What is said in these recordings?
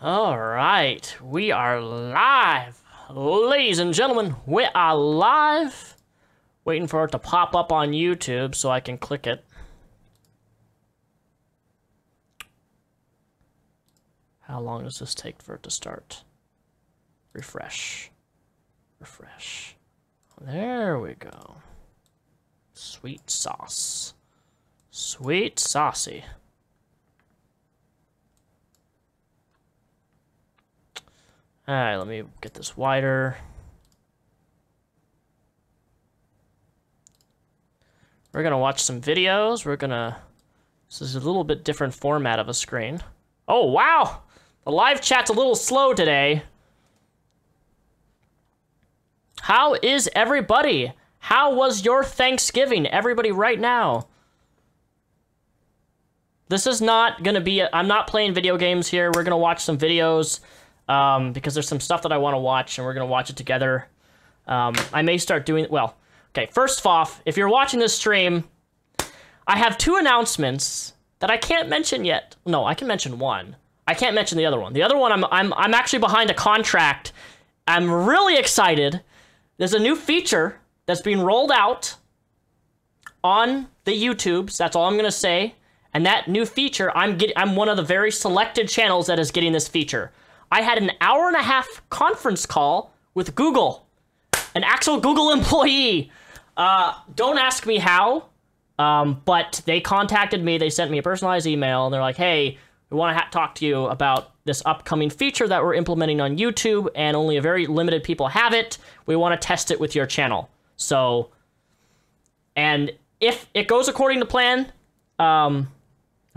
All right, we are live. Ladies and gentlemen, we are live. Waiting for it to pop up on YouTube so I can click it. How long does this take for it to start? Refresh. Refresh. There we go. Sweet sauce. Sweet saucy. Alright, let me get this wider. We're gonna watch some videos. This is a little bit different format of a screen. Oh, wow! The live chat's a little slow today. How is everybody? How was your Thanksgiving? Everybody right now. This is not gonna be, I'm not playing video games here. We're gonna watch some videos. Because there's some stuff that I want to watch, and we're going to watch it together. I may start doing... Well, okay, first off, if you're watching this stream, I have two announcements that I can't mention yet. No, I can mention one. I can't mention the other one. The other one, I'm actually behind a contract. I'm really excited. There's a new feature that's being rolled out on the YouTubes. That's all I'm going to say. And that new feature, I'm one of the very selected channels that is getting this feature. I had an hour-and-a-half conference call with Google, an actual Google employee. Don't ask me how, but they contacted me. They sent me a personalized email, and they're like, hey, we want to talk to you about this upcoming feature that we're implementing on YouTube, and only a very limited people have it. We want to test it with your channel. So, and if it goes according to plan, I'm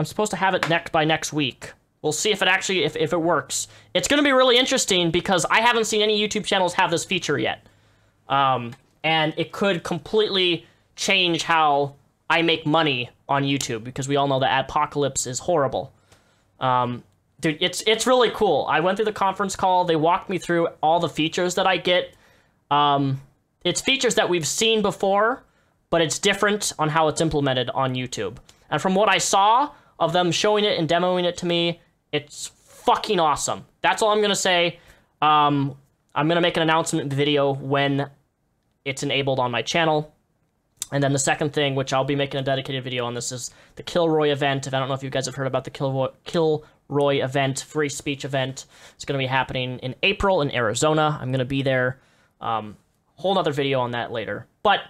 supposed to have it by next week. We'll see if it actually, if it works. It's going to be really interesting because I haven't seen any YouTube channels have this feature yet. And it could completely change how I make money on YouTube because we all know that adpocalypse is horrible. Dude, it's really cool. I went through the conference call. They walked me through all the features that I get. It's features that we've seen before, but it's different on how it's implemented on YouTube. And from what I saw of them showing it and demoing it to me, it's fucking awesome. That's all I'm going to say. I'm going to make an announcement video when it's enabled on my channel. And then the second thing, which I'll be making a dedicated video on this, is the Kilroy event. If I don't know if you guys have heard about the Kilroy event, free speech event. It's going to be happening in April in Arizona. I'm going to be there. Whole nother video on that later. But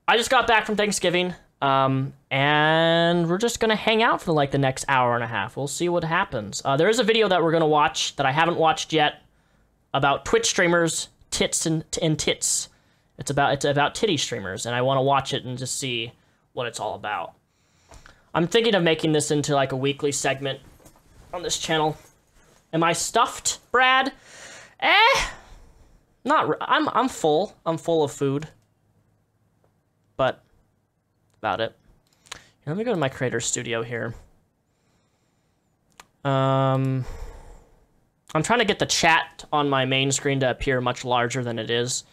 I just got back from Thanksgiving. And we're just gonna hang out for like the next hour and a half. We'll see what happens. There is a video that we're gonna watch that I haven't watched yet about Twitch streamers, tits and tits. It's about titty streamers, and I want to watch it and just see what it's all about. I'm thinking of making this into like a weekly segment on this channel. Am I stuffed, Brad? Not. I'm full. I'm full of food. But about it. Let me go to my creator studio here. I'm trying to get the chat on my main screen to appear much larger than it is,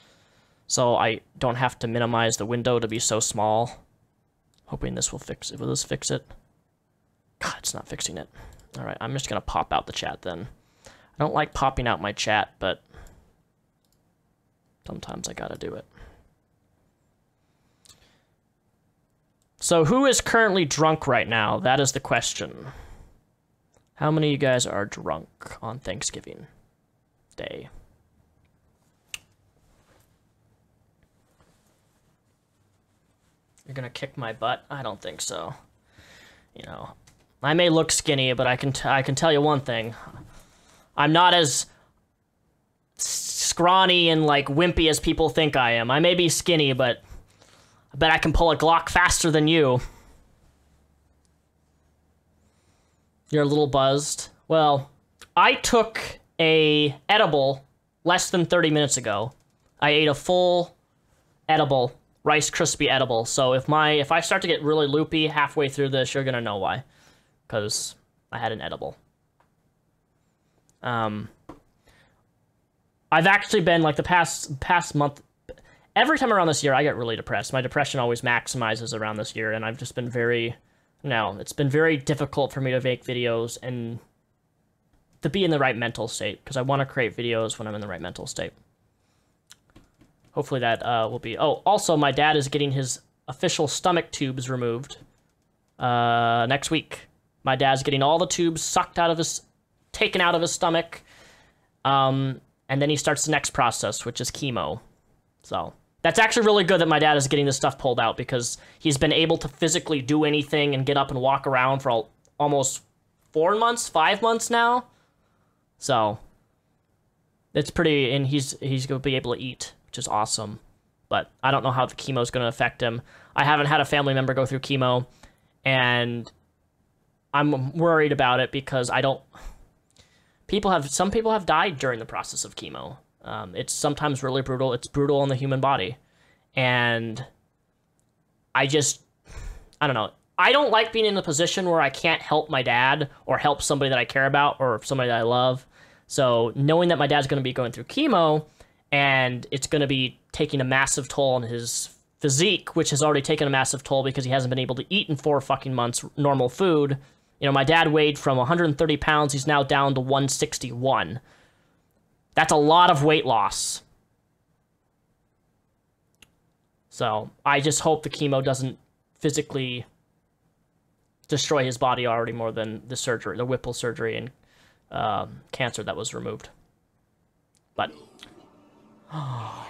so I don't have to minimize the window to be so small. Hoping this will fix it. Will this fix it? God, it's not fixing it. All right, I'm just gonna pop out the chat then. I don't like popping out my chat, but sometimes I gotta do it. So who is currently drunk right now? That is the question. How many of you guys are drunk on Thanksgiving Day? You're gonna kick my butt? I don't think so. You know, I may look skinny, but I can tell you one thing. I'm not as scrawny and like wimpy as people think I am. I may be skinny, but I bet I can pull a Glock faster than you. You're a little buzzed. Well, I took a edible less than 30 minutes ago. I ate a full edible, Rice Krispie edible. So if I start to get really loopy halfway through this, you're gonna know why. Because I had an edible. I've actually been like the past month. Every time around this year, I get really depressed. My depression always maximizes around this year, and I've just been it's been very difficult for me to make videos and to be in the right mental state, because I want to create videos when I'm in the right mental state. Hopefully that will be... Oh, also, my dad is getting his official stomach tubes removed next week. My dad's getting all the tubes taken out of his stomach, and then he starts the next process, which is chemo. So that's actually really good that my dad is getting this stuff pulled out, because he's been able to physically do anything and get up and walk around for almost 5 months now. So it's pretty, and he's gonna be able to eat, which is awesome. But I don't know how the chemo is going to affect him. I haven't had a family member go through chemo, and I'm worried about it because I don't... Some people have died during the process of chemo. It's sometimes really brutal. It's brutal on the human body. And I don't know. I don't like being in a position where I can't help my dad or help somebody that I care about or somebody that I love. So knowing that my dad's going to be going through chemo, and it's going to be taking a massive toll on his physique, which has already taken a massive toll because he hasn't been able to eat in 4 fucking months normal food. You know, my dad weighed from 130 pounds. He's now down to 161. That's a lot of weight loss. So I just hope the chemo doesn't physically destroy his body already more than the surgery, the Whipple surgery and cancer that was removed. But... I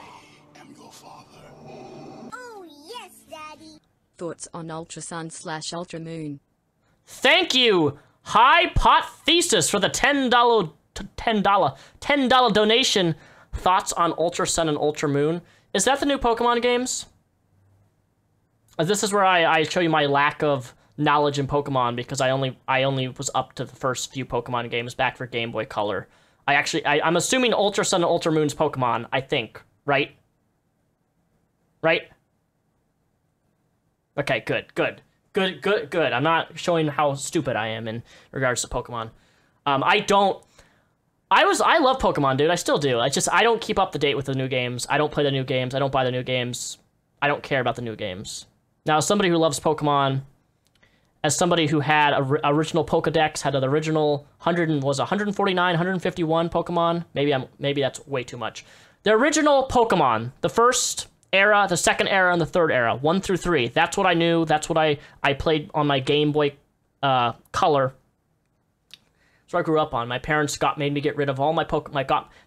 am your father. Oh, yes, Daddy. Thoughts on Ultrasun/Ultramoon? Thank you, High Pot Thesis, for the $10 donation. Thoughts on Ultra Sun and Ultra Moon? Is that the new Pokemon games? This is where I show you my lack of knowledge in Pokemon, because I only was up to the first few Pokemon games back for Game Boy Color. I'm assuming Ultra Sun and Ultra Moon's Pokemon, I think, right? Right? Okay, good. I'm not showing how stupid I am in regards to Pokemon. I love Pokemon, dude. I still do. I don't keep up to date with the new games. I don't play the new games. I don't buy the new games. I don't care about the new games. Now, as somebody who loves Pokemon, as somebody who had original Pokedex, had an original 149, 151 Pokemon. Maybe that's way too much. The original Pokemon, the first era, the second era, and the third era, 1 through 3. That's what I knew. That's what I played on my Game Boy Color. So I grew up on. My parents made me get rid of all my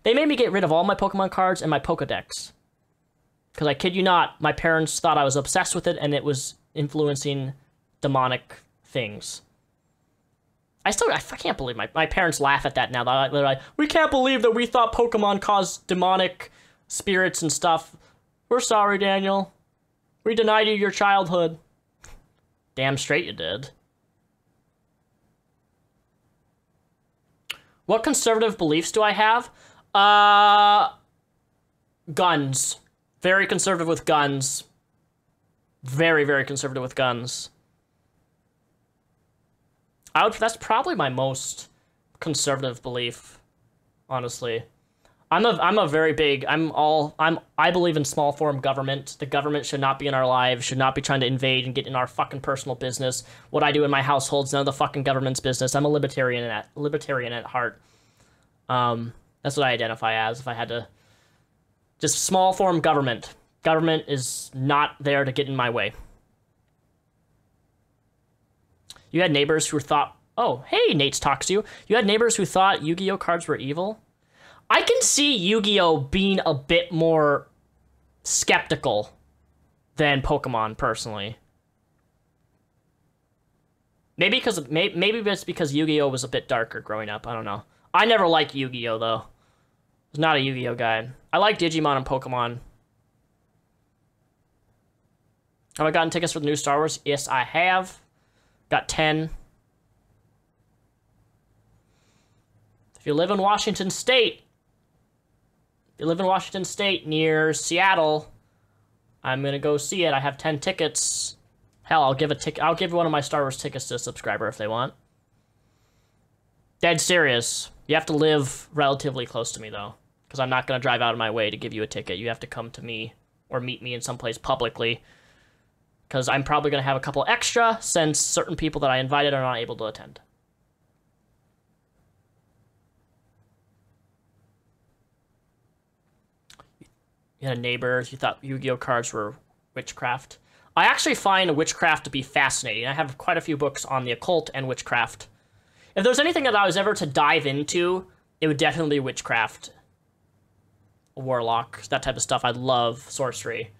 They made me get rid of all my Pokemon cards and my Pokedex. Because I kid you not, my parents thought I was obsessed with it, and it was influencing demonic things. I can't believe my parents laugh at that now. They're like, we can't believe that we thought Pokemon caused demonic spirits and stuff. We're sorry, Daniel. We denied you your childhood. Damn straight you did. What conservative beliefs do I have? Guns. Very conservative with guns. Very, very conservative with guns. That's probably my most conservative belief, honestly. I believe in small form government. The government should not be in our lives, should not be trying to invade and get in our fucking personal business. What I do in my household's none of the fucking government's business. I'm a libertarian at heart. That's what I identify as. If I had to, just small form government. Government is not there to get in my way. You had neighbors who thought, oh, hey, Nate's talks to you. You had neighbors who thought Yu-Gi-Oh cards were evil. I can see Yu-Gi-Oh being a bit more skeptical than Pokemon, personally. Maybe it's because Yu-Gi-Oh was a bit darker growing up. I don't know. I never liked Yu-Gi-Oh, though. I was not a Yu-Gi-Oh guy. I like Digimon and Pokemon. Have I gotten tickets for the new Star Wars? Yes, I have. Got 10. If you live in Washington State, near Seattle, I'm gonna go see it. I have 10 tickets. Hell, I'll give one of my Star Wars tickets to a subscriber if they want. Dead serious. You have to live relatively close to me, though, because I'm not gonna drive out of my way to give you a ticket. You have to come to me or meet me in someplace publicly, because I'm probably gonna have a couple extra since certain people that I invited are not able to attend. You had a neighbor. You thought Yu-Gi-Oh cards were witchcraft. I actually find witchcraft to be fascinating. I have quite a few books on the occult and witchcraft. If there's anything that I was ever to dive into, it would definitely be witchcraft. Warlock, that type of stuff. I love sorcery.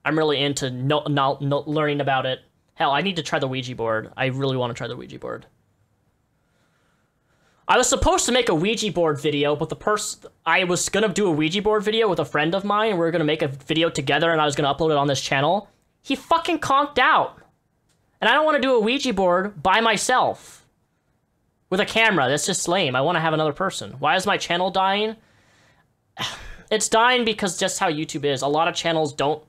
I'm really into learning about it. Hell, I need to try the Ouija board. I really want to try the Ouija board. I was supposed to make a Ouija board video, but I was going to do a Ouija board video with a friend of mine, and we were going to make a video together, and I was going to upload it on this channel. He fucking conked out. And I don't want to do a Ouija board by myself. With a camera, that's just lame. I want to have another person. Why is my channel dying? It's dying because just how YouTube is. A lot of channels don't...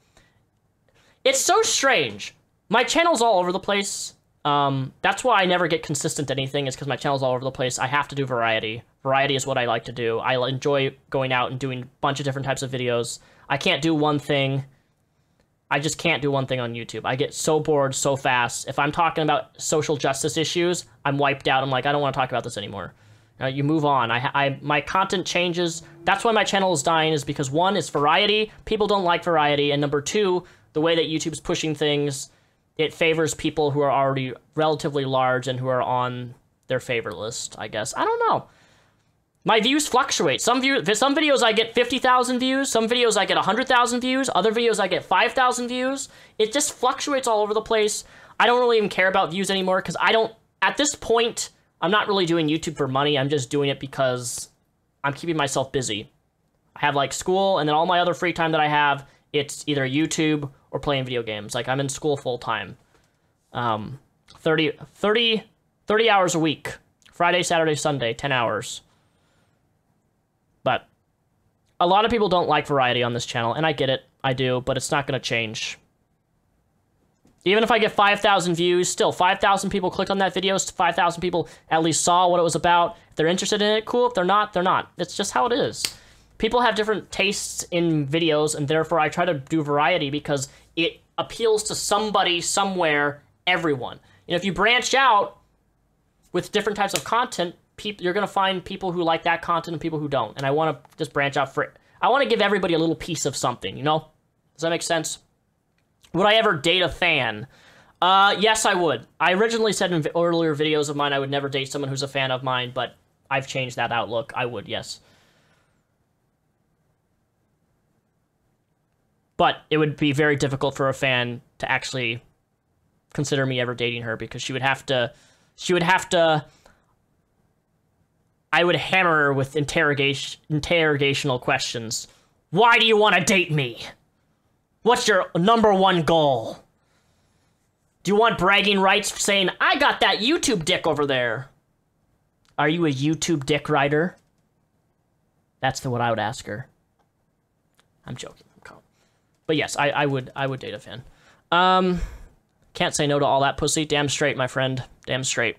It's so strange. My channel's all over the place. That's why I never get consistent to anything, is because my channel's all over the place. I have to do variety. Variety is what I like to do. I enjoy going out and doing a bunch of different types of videos. I can't do one thing. I just can't do one thing on YouTube. I get so bored so fast. If I'm talking about social justice issues, I'm wiped out. I'm like, I don't want to talk about this anymore. You move on. My content changes. That's why my channel is dying, is because one, it's variety. People don't like variety. And number two, the way that YouTube's pushing things, it favors people who are already relatively large and who are on their favorite list, I guess. I don't know. My views fluctuate. Some videos I get 50,000 views. Some videos I get 100,000 views. Other videos I get 5,000 views. It just fluctuates all over the place. I don't really even care about views anymore because at this point, I'm not really doing YouTube for money. I'm just doing it because I'm keeping myself busy. I have like school, and then all my other free time that I have, it's either YouTube or playing video games. Like I'm in school full time. 30 hours a week. Friday, Saturday, Sunday, 10 hours. But a lot of people don't like variety on this channel, and I get it. I do, but it's not going to change. Even if I get 5,000 views, still 5,000 people clicked on that video, 5,000 people at least saw what it was about. If they're interested in it, cool. If they're not, they're not. It's just how it is. People have different tastes in videos, and therefore I try to do variety because it appeals to somebody, somewhere, everyone. You know, if you branch out with different types of content, you're going to find people who like that content and people who don't. And I want to just branch out I want to give everybody a little piece of something, you know? Does that make sense? Would I ever date a fan? Yes, I would. I originally said in earlier videos of mine I would never date someone who's a fan of mine, but I've changed that outlook. I would, yes. But it would be very difficult for a fan to actually consider me ever dating her because she would have to... I would hammer her with interrogational questions. Why do you want to date me? What's your #1 goal? Do you want bragging rights saying, I got that YouTube dick over there? Are you a YouTube dick rider? That's what I would ask her. I'm joking. But yes, I would date a fan. Can't say no to all that pussy. Damn straight, my friend. Damn straight.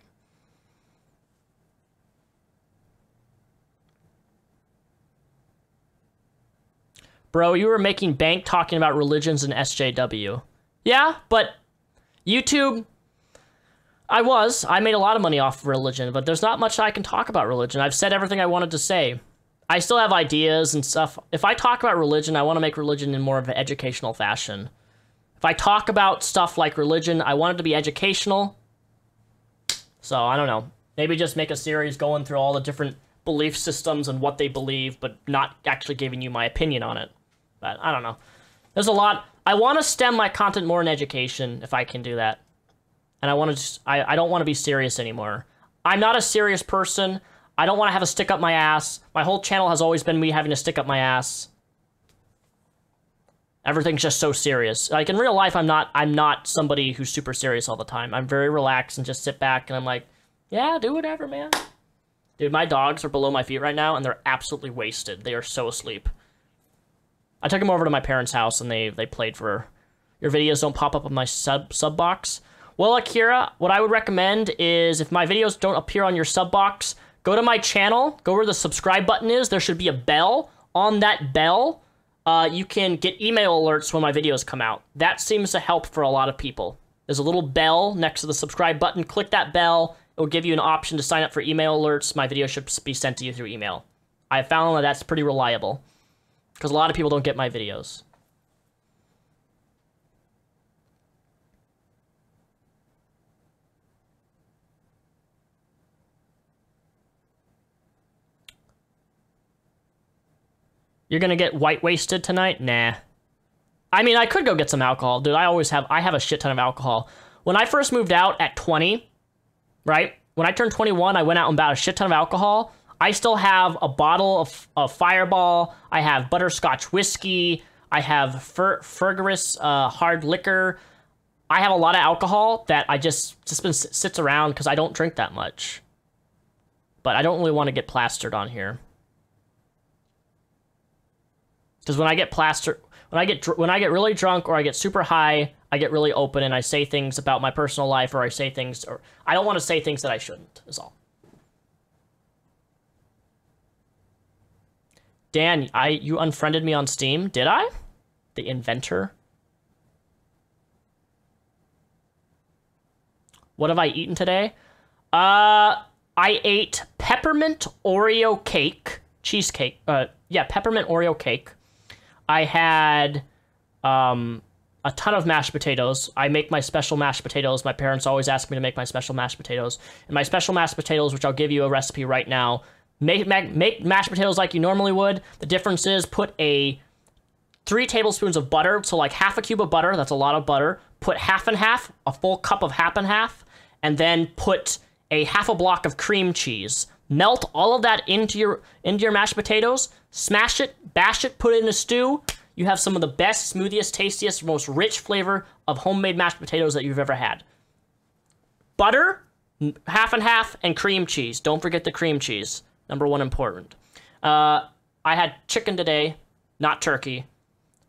Bro, you were making bank talking about religions and SJW. Yeah, but YouTube, I made a lot of money off religion, but there's not much I can talk about religion. I've said everything I wanted to say. I still have ideas and stuff. If I talk about religion, I want to make religion in more of an educational fashion. If I talk about stuff like religion, I want it to be educational. So, I don't know. Maybe just make a series going through all the different belief systems and what they believe, but not actually giving you my opinion on it. But I don't know. There's a lot. I want to stem my content more in education if I can do that. And I want to just, I don't want to be serious anymore. I'm not a serious person. I don't want to have a stick up my ass. My whole channel has always been me having to stick up my ass. Everything's just so serious. Like in real life, I'm not somebody who's super serious all the time. I'm very relaxed and just sit back and I'm like, yeah, do whatever, man. Dude, my dogs are below my feet right now and they're absolutely wasted. They are so asleep. I took them over to my parents' house and they played for... Your videos don't pop up on my sub box. Well, Akira, what I would recommend is if my videos don't appear on your sub box, go to my channel, go where the subscribe button is. There should be a bell. On that bell, you can get email alerts when my videos come out. That seems to help for a lot of people. There's a little bell next to the subscribe button. Click that bell. It will give you an option to sign up for email alerts. My video should be sent to you through email. I found that that's pretty reliable. Because a lot of people don't get my videos. You're gonna get white-wasted tonight? Nah. I mean, I could go get some alcohol. Dude, I have a shit ton of alcohol. When I first moved out at 20, right? When I turned 21, I went out and bought a shit ton of alcohol. I still have a bottle of Fireball. I have butterscotch whiskey. I have Fergus hard liquor. I have a lot of alcohol that I just sits around because I don't drink that much. But I don't really want to get plastered on here. Because when I get plastered, when I get really drunk or I get super high, I get really open and I say things about my personal life, or I say things, or I don't want to say things that I shouldn't, is all. Dan, you unfriended me on Steam, did I? The inventor. What have I eaten today? I ate peppermint Oreo cake, cheesecake. Yeah, peppermint Oreo cake. I had a ton of mashed potatoes. I make my special mashed potatoes. My parents always ask me to make my special mashed potatoes. And my special mashed potatoes, which I'll give you a recipe right now, make mashed potatoes like you normally would. The difference is put 3 tablespoons of butter, so like half a cube of butter, that's a lot of butter. Put half and half, a full cup of half and half, and then put a half a block of cream cheese. Melt all of that into your mashed potatoes, smash it, bash it, put it in a stew. You have some of the best, smoothiest, tastiest, most rich flavor of homemade mashed potatoes that you've ever had. Butter, half and half, and cream cheese. Don't forget the cream cheese. Number one important. I had chicken today, not turkey.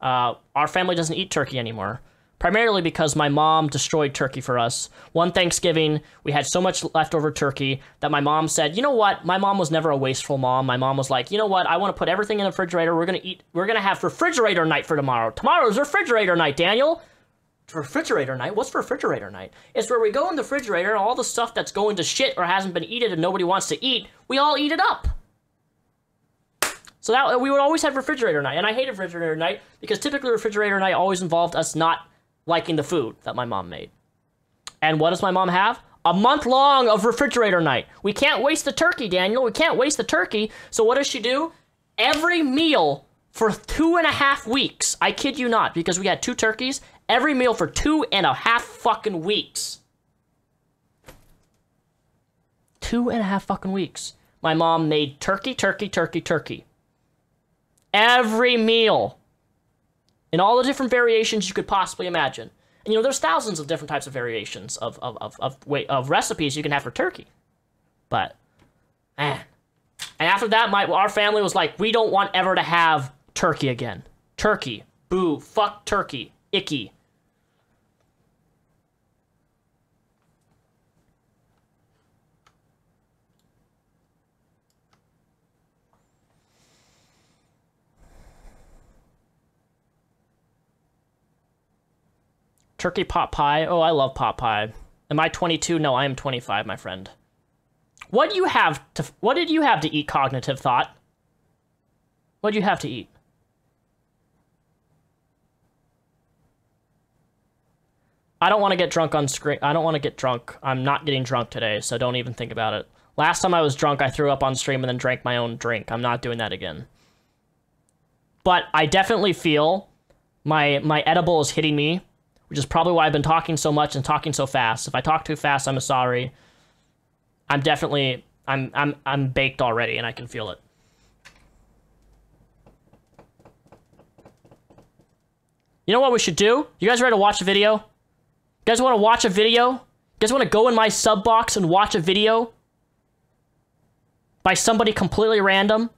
Our family doesn't eat turkey anymore. Primarily because my mom destroyed turkey for us. One Thanksgiving, we had so much leftover turkey that my mom said, you know what? My mom was never a wasteful mom. My mom was like, you know what? I want to put everything in the refrigerator. We're going to have refrigerator night for tomorrow. Tomorrow's refrigerator night, Daniel. Refrigerator night? What's refrigerator night? It's where we go in the refrigerator and all the stuff that's going to shit or hasn't been eaten and nobody wants to eat, we all eat it up. So that we would always have refrigerator night. And I hated refrigerator night because typically refrigerator night always involved us not liking the food that my mom made. And what does my mom have? A month long of refrigerator night. We can't waste the turkey, Daniel. We can't waste the turkey. So what does she do? Every meal for 2.5 weeks. I kid you not, because we had 2 turkeys. Every meal for 2.5 fucking weeks. 2.5 fucking weeks. My mom made turkey. Every meal. In all the different variations you could possibly imagine. And you know, there's thousands of different types of variations of recipes you can have for turkey. But, man. And after that, our family was like, we don't want ever to have turkey again. Turkey. Boo. Fuck turkey. Icky. Turkey pot pie. Oh, I love pot pie. Am I 22? No, I am 25, my friend. What did you have to eat, Cognitive Thought? What did you have to eat? I don't want to get drunk on screen. I don't want to get drunk. I'm not getting drunk today, so don't even think about it. Last time I was drunk, I threw up on stream and then drank my own drink. I'm not doing that again. But I definitely feel my edible is hitting me, which is probably why I've been talking so much and talking so fast. If I talk too fast, I'm sorry. I'm definitely, I'm baked already and I can feel it. You know what we should do? You guys ready to watch a video? You guys want to watch a video? You guys want to go in my sub box and watch a video? By somebody completely random?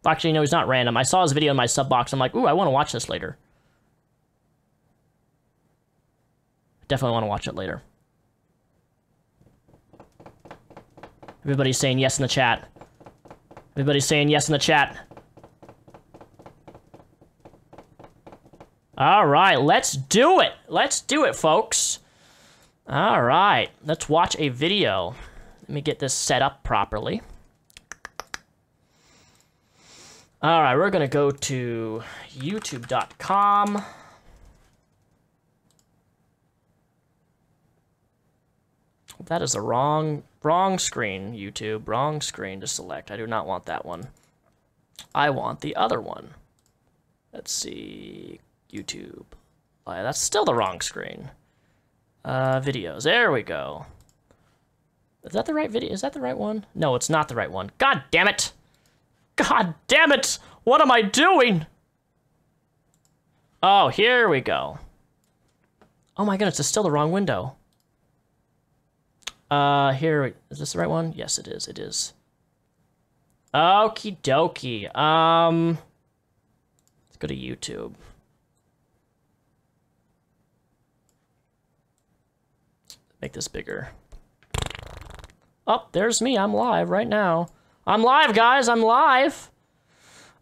Actually, no, he's not random. I saw his video in my sub box. I'm like, ooh, I want to watch this later. Definitely want to watch it later. Everybody's saying yes in the chat. Everybody's saying yes in the chat. All right, let's do it. Let's do it, folks. All right, let's watch a video. Let me get this set up properly. All right, we're gonna go to youtube.com. That is the wrong screen, YouTube. Wrong screen to select. I do not want that one. I want the other one. Let's see, YouTube. Oh, yeah, that's still the wrong screen. Videos, there we go. Is that the right video? Is that the right one? No, it's not the right one. God damn it! God damn it! What am I doing? Oh, here we go. Oh my goodness, it's still the wrong window. Here, is this the right one? Yes, it is, it is. Okie dokie, let's go to YouTube. Make this bigger. Oh, there's me, I'm live right now. I'm live, guys, I'm live!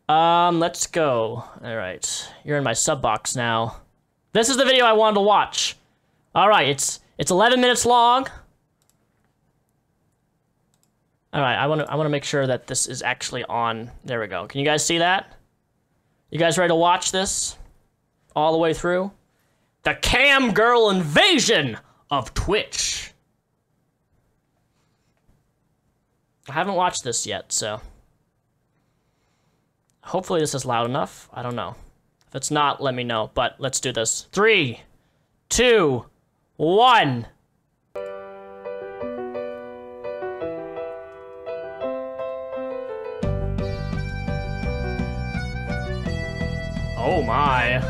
Let's go. Alright, you're in my sub box now. This is the video I wanted to watch. Alright, it's 11 minutes long. Alright, I wanna make sure that this is actually on. There we go. Can you guys see that? You guys ready to watch this? All the way through? The cam girl invasion of Twitch. I haven't watched this yet, so hopefully this is loud enough. I don't know. If it's not, let me know, but let's do this. 3, 2, 1. Oh my.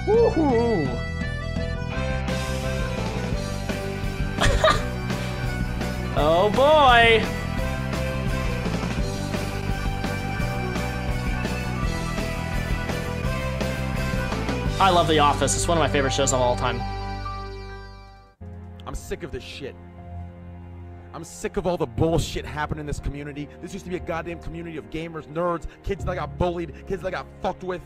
Woohoo! Oh boy! I love The Office. It's one of my favorite shows of all time. I'm sick of this shit. I'm sick of all the bullshit happening in this community. This used to be a goddamn community of gamers, nerds, kids that got bullied, kids that got fucked with,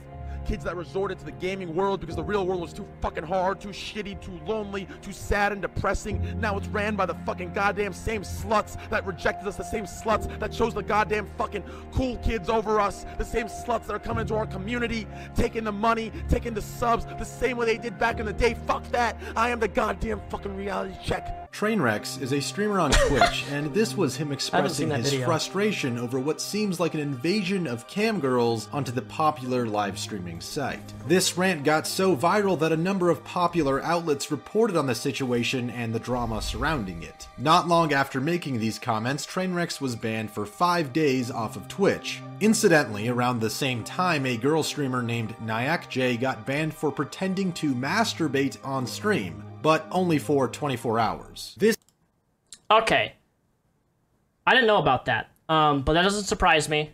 kids that resorted to the gaming world because the real world was too fucking hard, too shitty, too lonely, too sad and depressing. Now it's ran by the fucking goddamn same sluts that rejected us, the same sluts that chose the goddamn fucking cool kids over us, the same sluts that are coming into our community, taking the money, taking the subs, the same way they did back in the day. Fuck that. I am the goddamn fucking reality check. Trainwreck's is a streamer on Twitch, and this was him expressing his frustration over what seems like an invasion of cam girls onto the popular live streaming site. This rant got so viral that a number of popular outlets reported on the situation and the drama surrounding it. Not long after making these comments, Trainwreck's was banned for 5 days off of Twitch. Incidentally, around the same time, a girl streamer named NyakJ got banned for pretending to masturbate on stream, but only for 24 hours. Okay. I didn't know about that, but that doesn't surprise me.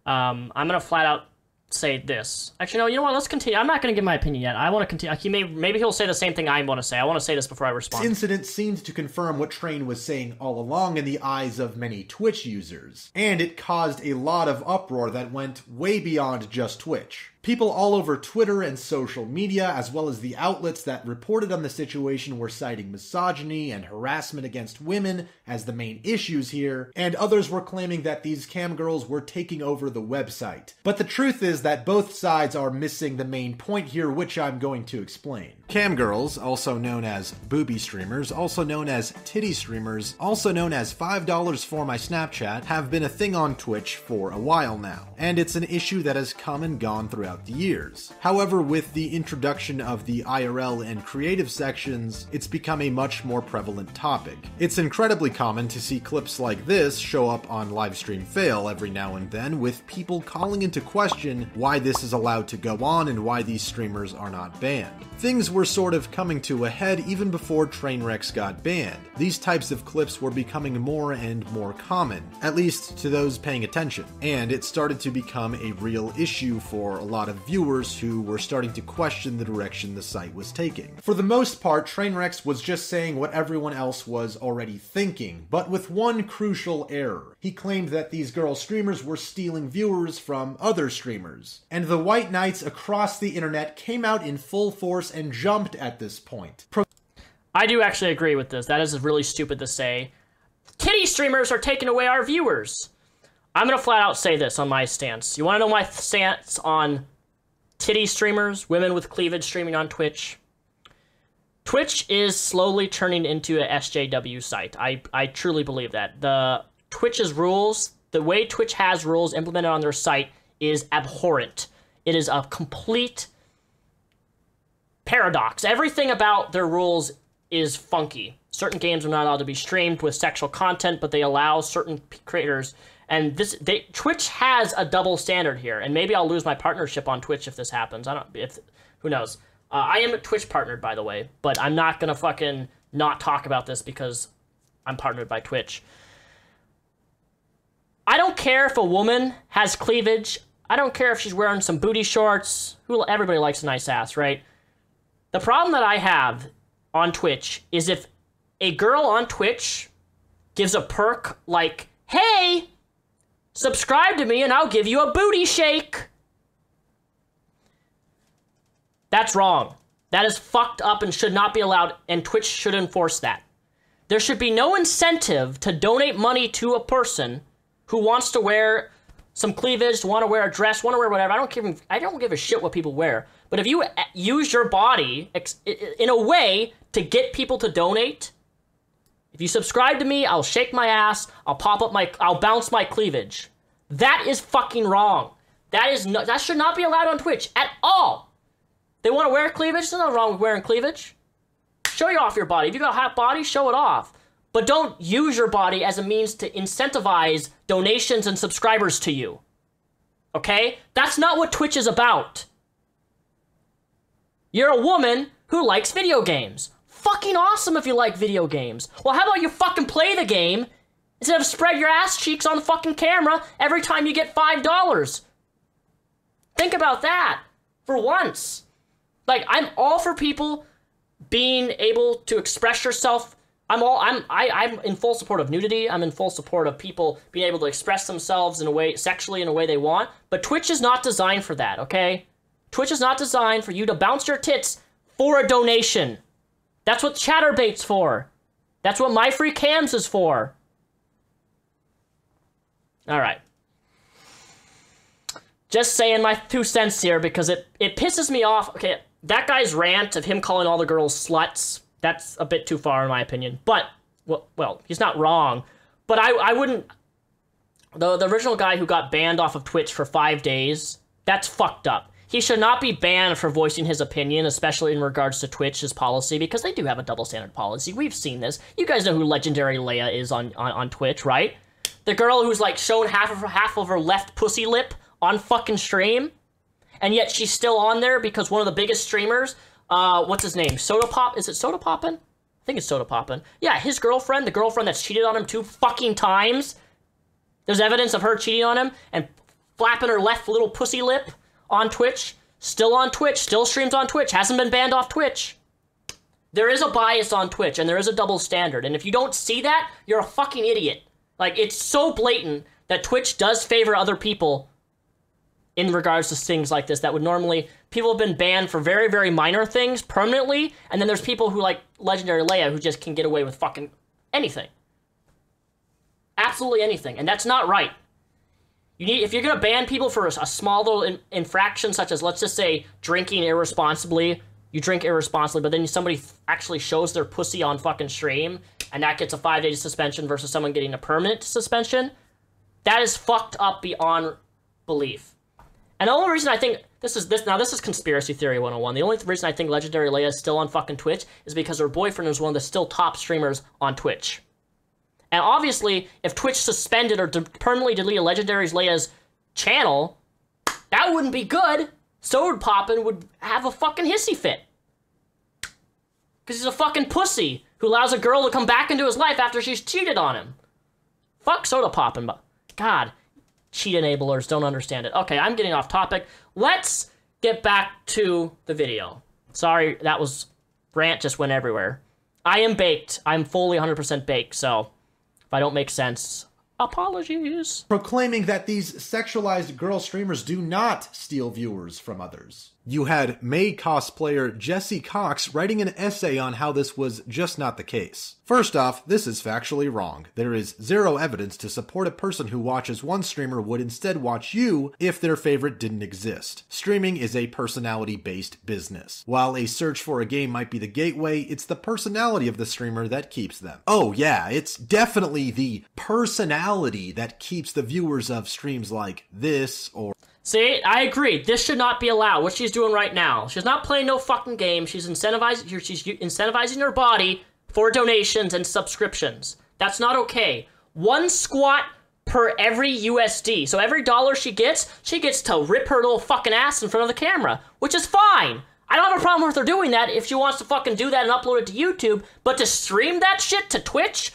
I'm gonna flat out say this. Actually, no, you know what? Let's continue. I'm not gonna give my opinion yet. I want to continue. Maybe he'll say the same thing I want to say. I want to say this before I respond. This incident seemed to confirm what Train was saying all along in the eyes of many Twitch users, and it caused a lot of uproar that went way beyond just Twitch. People all over Twitter and social media, as well as the outlets that reported on the situation, were citing misogyny and harassment against women as the main issues here, and others were claiming that these cam girls were taking over the website. But the truth is that both sides are missing the main point here, which I'm going to explain. Cam girls, also known as booby streamers, also known as titty streamers, also known as $5 for my Snapchat, have been a thing on Twitch for a while now, and it's an issue that has come and gone throughout the years. However, with the introduction of the IRL and creative sections, it's become a much more prevalent topic. It's incredibly common to see clips like this show up on Livestream Fail every now and then, with people calling into question why this is allowed to go on and why these streamers are not banned. Things were sort of coming to a head even before Trainwreck's got banned. These types of clips were becoming more and more common, at least to those paying attention, and it started to become a real issue for a lot of viewers who were starting to question the direction the site was taking. For the most part, Trainwreck's was just saying what everyone else was already thinking, but with one crucial error. He claimed that these girl streamers were stealing viewers from other streamers, and the white knights across the internet came out in full force and jumped at this point. I do actually agree with this. That is really stupid to say. Kitty streamers are taking away our viewers. I'm gonna flat out say this on my stance. You wanna know my stance on titty streamers, women with cleavage streaming on Twitch? Twitch is slowly turning into a SJW site. I truly believe that. The Twitch's rules, the way Twitch has rules implemented on their site is abhorrent. It is a complete paradox. Everything about their rules is funky. Certain games are not allowed to be streamed with sexual content, but they allow certain creators. And Twitch has a double standard here. And maybe I'll lose my partnership on Twitch if this happens. Who knows? I am Twitch partnered, by the way, but I'm not gonna fucking not talk about this because I'm partnered by Twitch. I don't care if a woman has cleavage. I don't care if she's wearing some booty shorts. Everybody likes a nice ass, right? The problem that I have on Twitch is if a girl on Twitch gives a perk like, hey, subscribe to me and I'll give you a booty shake. That's wrong. That is fucked up and should not be allowed, and Twitch should enforce that. There should be no incentive to donate money to a person who wants to wear some cleavage, want to wear a dress, want to wear whatever. I don't give a shit what people wear. But if you use your body in a way to get people to donate, if you subscribe to me, I'll shake my ass, I'll bounce my cleavage. That is fucking wrong. That should not be allowed on Twitch at all. They want to wear cleavage? There's nothing wrong with wearing cleavage. Show you off your body. If you got a hot body, show it off. But don't use your body as a means to incentivize donations and subscribers to you. Okay? That's not what Twitch is about. You're a woman who likes video games. Fucking awesome if you like video games. Well, how about you fucking play the game instead of spread your ass cheeks on the fucking camera every time you get $5? Think about that for once. Like, I'm all for people being able to express yourself. I'm in full support of nudity. I'm in full support of people being able to express themselves in a way, sexually in a way they want. But Twitch is not designed for that, okay? Twitch is not designed for you to bounce your tits for a donation. That's what Chatterbait's for. That's what My Free Cams is for. All right. Just saying my 2 cents here because it pisses me off. Okay, that guy's rant of him calling all the girls sluts, that's a bit too far in my opinion. But, well, he's not wrong. But I wouldn't... The original guy who got banned off of Twitch for 5 days, that's fucked up. He should not be banned for voicing his opinion, especially in regards to Twitch's policy, because they do have a double standard policy. We've seen this. You guys know who Legendary Leia is on Twitch, right? The girl who's, like, shown half of her left pussy lip on fucking stream, and yet she's still on there because one of the biggest streamers, what's his name? Soda Pop? Is it Soda Poppin'? I think it's Soda Poppin'. Yeah, his girlfriend, the girlfriend that's cheated on him 2 fucking times. There's evidence of her cheating on him and flapping her left little pussy lip on Twitch. Still on Twitch, still streams on Twitch, hasn't been banned off Twitch. There is a bias on Twitch, and there is a double standard, and if you don't see that, you're a fucking idiot. Like, it's so blatant that Twitch does favor other people in regards to things like this that would normally... People have been banned for very, very minor things permanently, and then there's people who like Legendary Leia who just can get away with fucking anything. Absolutely anything, and that's not right. If you're gonna ban people for a small little infraction, such as, let's just say, drinking irresponsibly, you drink irresponsibly, but then somebody actually shows their pussy on fucking stream, and that gets a 5-day suspension versus someone getting a permanent suspension, that is fucked up beyond belief. And the only reason I think, this is conspiracy theory 101, the only reason I think Legendary Leia is still on fucking Twitch is because her boyfriend is one of the still top streamers on Twitch. And obviously, if Twitch suspended or permanently deleted Legendary Leia's channel, that wouldn't be good. Soda Poppin' would have a fucking hissy fit. Because he's a fucking pussy who allows a girl to come back into his life after she's cheated on him. Fuck Soda Poppin', but God, cheat enablers don't understand it. Okay, I'm getting off topic. Let's get back to the video. Sorry, that was... rant just went everywhere. I am baked. I'm fully 100% baked, so... if I don't make sense, apologies. Proclaiming that these sexualized girl streamers do not steal viewers from others. You had May cosplayer Jessie Cox writing an essay on how this was just not the case. First off, this is factually wrong. There is zero evidence to support a person who watches one streamer would instead watch you if their favorite didn't exist. Streaming is a personality-based business. While a search for a game might be the gateway, it's the personality of the streamer that keeps them. Oh yeah, it's definitely the personality that keeps the viewers of streams like this or... See, I agree. This should not be allowed. What she's doing right now. She's not playing no fucking game. She's incentivizing her body for donations and subscriptions. That's not okay. 1 squat per every USD. So every dollar she gets to rip her little fucking ass in front of the camera, which is fine. I don't have a problem with her doing that if she wants to fucking do that and upload it to YouTube, but to stream that shit to Twitch?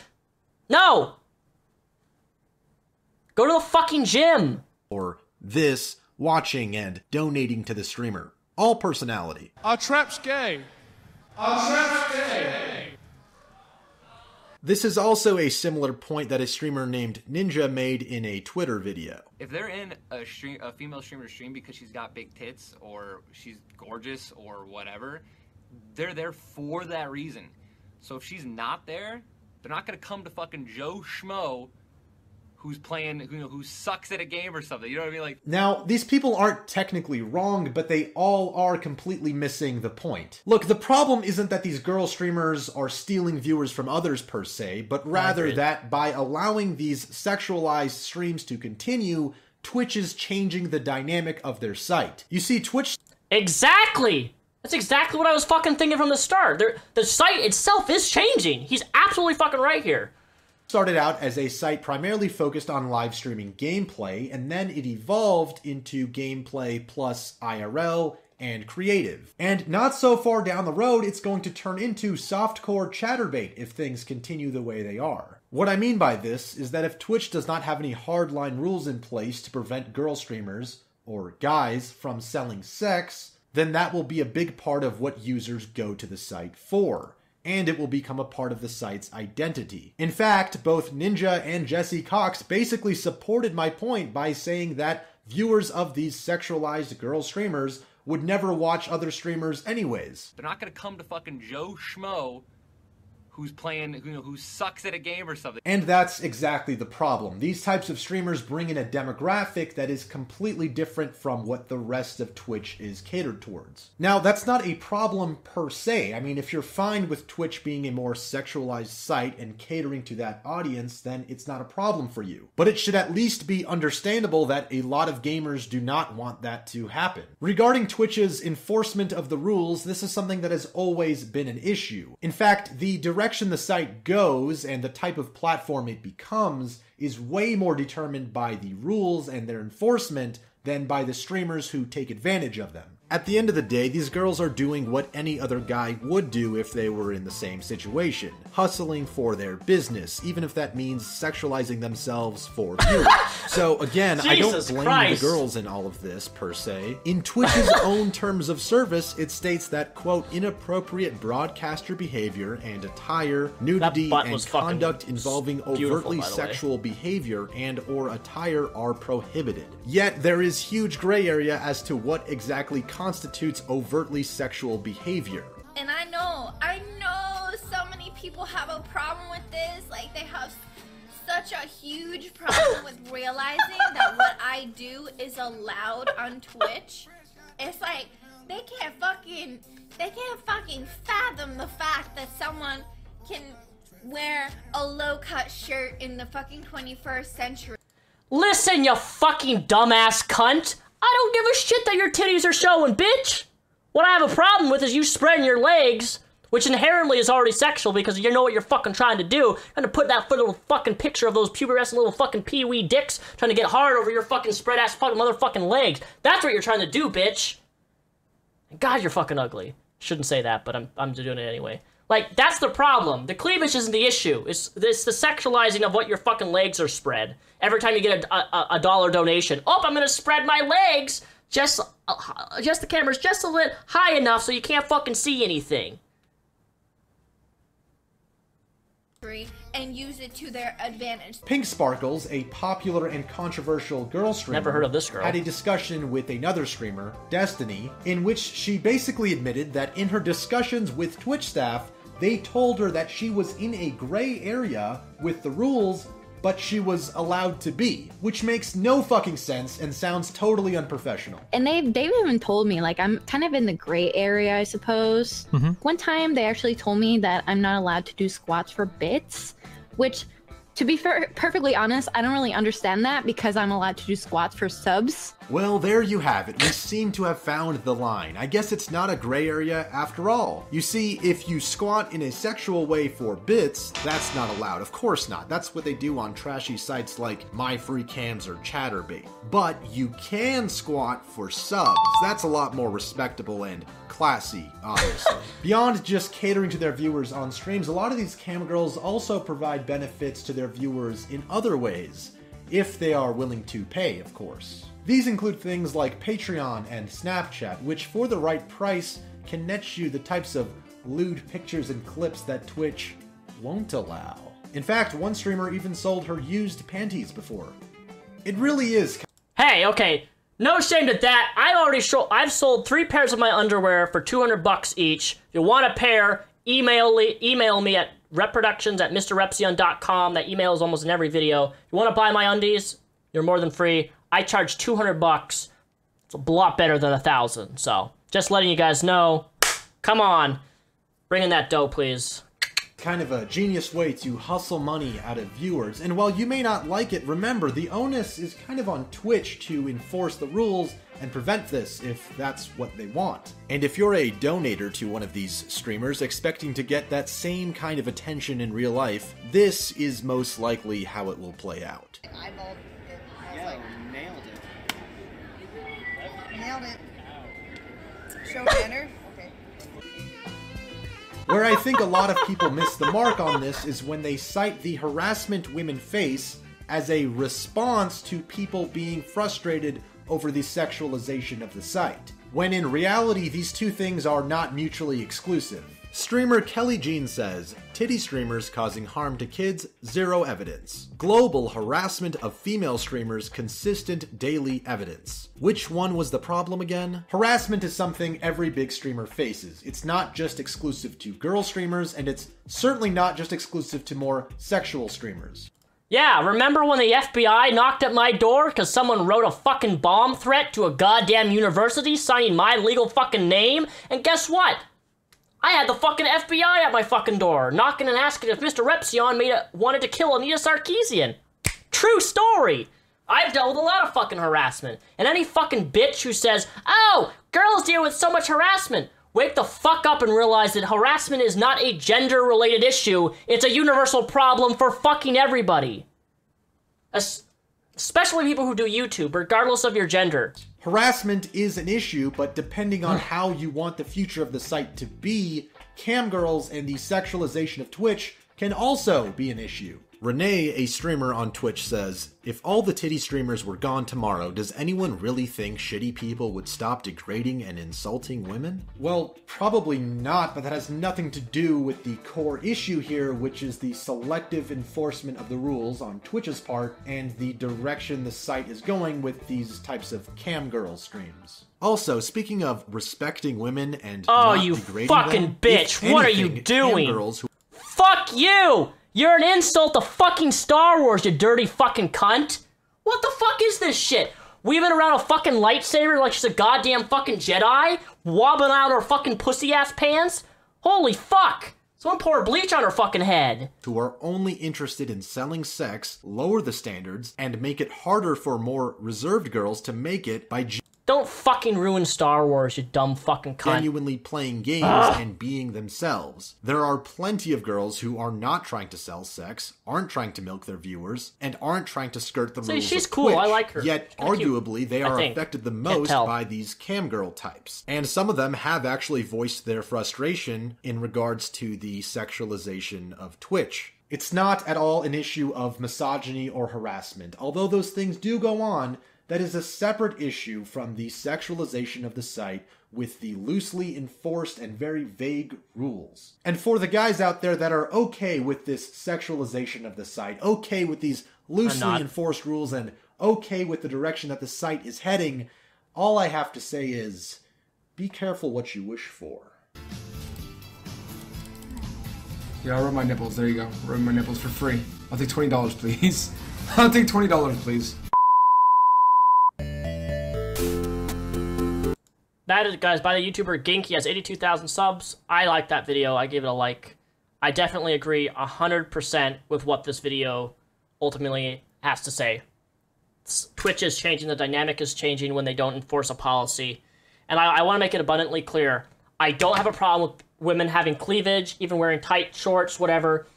No. Go to the fucking gym. Or this, watching and donating to the streamer. All personality. Our trap's gay. Our trap's gay. This is also a similar point that a streamer named Ninja made in a Twitter video. If they're in a female streamer stream because she's got big tits or she's gorgeous or whatever, they're there for that reason. So if she's not there, they're not gonna come to fucking Joe Schmo who's playing, who sucks at a game or something. You know what I mean? Like, now, these people aren't technically wrong, but they all are completely missing the point. Look, the problem isn't that these girl streamers are stealing viewers from others per se, but rather that by allowing these sexualized streams to continue, Twitch is changing the dynamic of their site. You see, Twitch... Exactly! That's exactly what I was fucking thinking from the start. The site itself is changing. He's absolutely fucking right here. Started out as a site primarily focused on live streaming gameplay, and then it evolved into gameplay plus IRL and creative. And not so far down the road, it's going to turn into softcore chatterbait if things continue the way they are. What I mean by this is that if Twitch does not have any hardline rules in place to prevent girl streamers, or guys, from selling sex, then that will be a big part of what users go to the site for. And it will become a part of the site's identity. In fact, both Ninja and Jessie Cox basically supported my point by saying that viewers of these sexualized girl streamers would never watch other streamers anyways. they're not gonna come to fucking Joe Schmo who's playing, who sucks at a game or something. And that's exactly the problem. These types of streamers bring in a demographic that is completely different from what the rest of Twitch is catered towards. Now, that's not a problem per se. I mean, if you're fine with Twitch being a more sexualized site and catering to that audience, then it's not a problem for you. But it should at least be understandable that a lot of gamers do not want that to happen. Regarding Twitch's enforcement of the rules, this is something that has always been an issue. In fact, the direction the site goes and the type of platform it becomes is way more determined by the rules and their enforcement than by the streamers who take advantage of them. At the end of the day, these girls are doing what any other guy would do if they were in the same situation, hustling for their business, even if that means sexualizing themselves for viewers. So again, I don't blame the girls in all of this, per se. In Twitch's own terms of service, it states that, quote, inappropriate broadcaster behavior and attire, nudity, and conduct involving overtly sexual behavior and or attire are prohibited. Yet, there is huge gray area as to what exactly constitutes overtly sexual behavior. And I know so many people have a problem with this. Like, they have such a huge problem with realizing that what I do is allowed on Twitch. It's like, they can't fucking fathom the fact that someone can wear a low-cut shirt in the fucking 21st century. Listen, you fucking dumbass cunt! I don't give a shit that your titties are showing, bitch! What I have a problem with is you spreading your legs, which inherently is already sexual because you know what you're fucking trying to do. You're gonna put that little fucking picture of those pubescent little fucking pee-wee dicks trying to get hard over your fucking spread-ass fucking motherfucking legs. That's what you're trying to do, bitch! God, you're fucking ugly. Shouldn't say that, but I'm doing it anyway. Like, that's the problem. The cleavage isn't the issue. It's the sexualizing of what your fucking legs are spread. Every time you get a dollar donation, oh, I'm gonna spread my legs just the camera's just a little high enough so you can't fucking see anything. and use it to their advantage. Pink Sparkles, a popular and controversial girl streamer, Never heard of this girl, had a discussion with another streamer, Destiny, in which she basically admitted that in her discussions with Twitch staff, they told her that she was in a gray area with the rules, but she was allowed to be, which makes no fucking sense and sounds totally unprofessional. And they've even told me, like, I'm kind of in the gray area, I suppose. One time they actually told me that I'm not allowed to do squats for bits, which, to be perfectly honest, I don't really understand that because I'm allowed to do squats for subs. Well, there you have it. We seem to have found the line. I guess it's not a gray area after all. You see, if you squat in a sexual way for bits, that's not allowed. Of course not. That's what they do on trashy sites like MyFreeCams or Chatterbait. But you can squat for subs. That's a lot more respectable and classy, obviously. Beyond just catering to their viewers on streams, a lot of these cam girls also provide benefits to their viewers in other ways, if they are willing to pay, of course. These include things like Patreon and Snapchat, which for the right price can net you the types of lewd pictures and clips that Twitch won't allow. In fact, one streamer even sold her used panties before. It really is. Hey, okay, no shame to that. I've sold 3 pairs of my underwear for $200 each. If you want a pair, email me at reproductions@MrRepzion.com. That email is almost in every video. If you want to buy my undies, you're more than free. I charge $200. It's a lot better than $1,000. So, just letting you guys know. Come on. Bring in that dough, please. Kind of a genius way to hustle money out of viewers. And while you may not like it, remember, the onus is kind of on Twitch to enforce the rules and prevent this if that's what they want. And if you're a donator to one of these streamers expecting to get that same kind of attention in real life, this is most likely how it will play out. I nailed it. Nailed it. Show banner. Okay. Where I think a lot of people miss the mark on this is when they cite the harassment women face as a response to people being frustrated over the sexualization of the site, when in reality these two things are not mutually exclusive. Streamer Kelly Jean says, titty streamers causing harm to kids, zero evidence. Global harassment of female streamers, consistent daily evidence. Which one was the problem again? Harassment is something every big streamer faces. It's not just exclusive to girl streamers, and it's certainly not just exclusive to more sexual streamers. Yeah, remember when the FBI knocked at my door because someone wrote a fucking bomb threat to a goddamn university signing my legal fucking name? And guess what? I had the fucking FBI at my fucking door, knocking and asking if MrRepzion wanted to kill Anita Sarkeesian. True story. I've dealt with a lot of fucking harassment. And any fucking bitch who says, oh, girls deal with so much harassment. Wake the fuck up and realize that harassment is not a gender-related issue. It's a universal problem for fucking everybody. Especially people who do YouTube, regardless of your gender. Harassment is an issue, but depending on how you want the future of the site to be, cam girls and the sexualization of Twitch can also be an issue. Renee, a streamer on Twitch, says, if all the titty streamers were gone tomorrow, does anyone really think shitty people would stop degrading and insulting women? Well, probably not, but that has nothing to do with the core issue here, which is the selective enforcement of the rules on Twitch's part and the direction the site is going with these types of cam girl streams. Also, speaking of respecting women and not degrading fucking them, bitch, what are you doing? Girls who Fuck you! You're an insult to fucking Star Wars, you dirty fucking cunt! What the fuck is this shit? Weaving around a fucking lightsaber like she's a goddamn fucking Jedi? Wobbling out her fucking pussy-ass pants? Holy fuck! Someone pour bleach on her fucking head. Who are only interested in selling sex, lower the standards, and make it harder for more reserved girls to make it by Don't fucking ruin Star Wars, you dumb fucking cunt. genuinely playing games and being themselves. There are plenty of girls who are not trying to sell sex, aren't trying to milk their viewers, and aren't trying to skirt the rules she's of cool, Twitch. I like her. Yet, arguably, they are affected the most by these cam girl types. And some of them have actually voiced their frustration in regards to the sexualization of Twitch. It's not at all an issue of misogyny or harassment. Although those things do go on, that is a separate issue from the sexualization of the site, with the loosely enforced and very vague rules. And for the guys out there that are okay with this sexualization of the site, okay with these loosely enforced rules, and okay with the direction that the site is heading, all I have to say is, be careful what you wish for. Yeah, I'll rub my nipples. There you go. Rub my nipples for free. I'll take $20, please. I'll take $20, please. That is, guys, by the YouTuber Gink. He has 82,000 subs. I like that video. I gave it a like. I definitely agree 100% with what this video ultimately has to say. Twitch is changing. The dynamic is changing when they don't enforce a policy. And I want to make it abundantly clear. I don't have a problem with women having cleavage, even wearing tight shorts, whatever.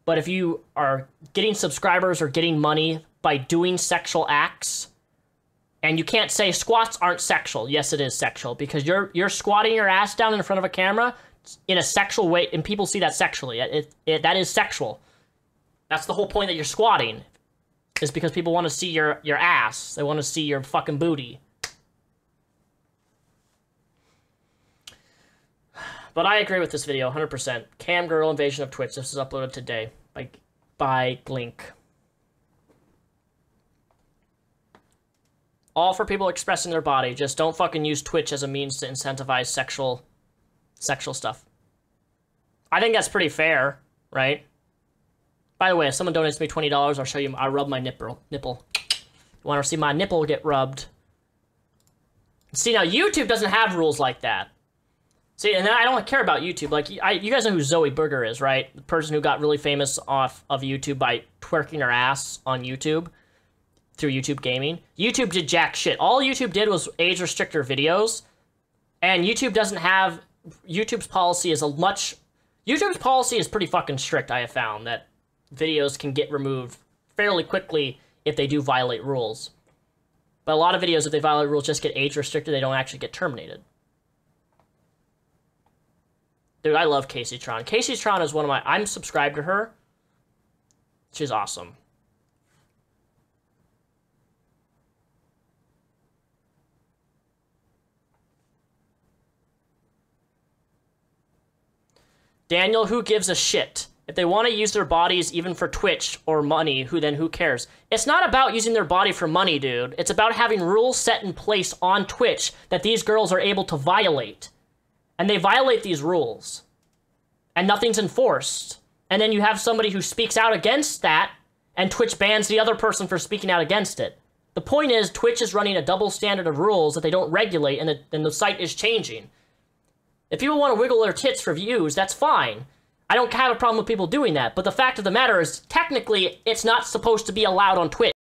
But if you are getting subscribers or getting money by doing sexual acts, and you can't say squats aren't sexual. Yes, it is sexual, because you're squatting your ass down in front of a camera in a sexual way, and people see that sexually. That is sexual. That's the whole point that you're squatting, is because people want to see your ass. They want to see your fucking booty. But I agree with this video 100%. Cam girl invasion of Twitch. This is uploaded today by Glink. All for people expressing their body. Just don't fucking use Twitch as a means to incentivize sexual stuff. I think that's pretty fair, right? By the way, if someone donates me $20, I'll show you. I rub my nipple. You want to see my nipple get rubbed? See, now YouTube doesn't have rules like that. See, and I don't care about YouTube. Like, you guys know who Zoe Burger is, right? The person who got really famous off of YouTube by twerking her ass on YouTube. Through YouTube Gaming. YouTube did jack shit. All YouTube did was age restrict her videos, and YouTube doesn't have... YouTube's policy is YouTube's policy is pretty fucking strict, I have found, that videos can get removed fairly quickly if they do violate rules. But a lot of videos, if they violate rules, just get age restricted, they don't actually get terminated. Dude, I love Casey Tron. Casey Tron is one of my... I'm subscribed to her. She's awesome. Daniel, who gives a shit? If they want to use their bodies even for Twitch or money, who cares? It's not about using their body for money, dude. It's about having rules set in place on Twitch that these girls are able to violate. And they violate these rules. And nothing's enforced. And then you have somebody who speaks out against that, and Twitch bans the other person for speaking out against it. The point is, Twitch is running a double standard of rules that they don't regulate, and the site is changing. If people want to wiggle their tits for views, that's fine. I don't have a problem with people doing that. But the fact of the matter is, technically, it's not supposed to be allowed on Twitch.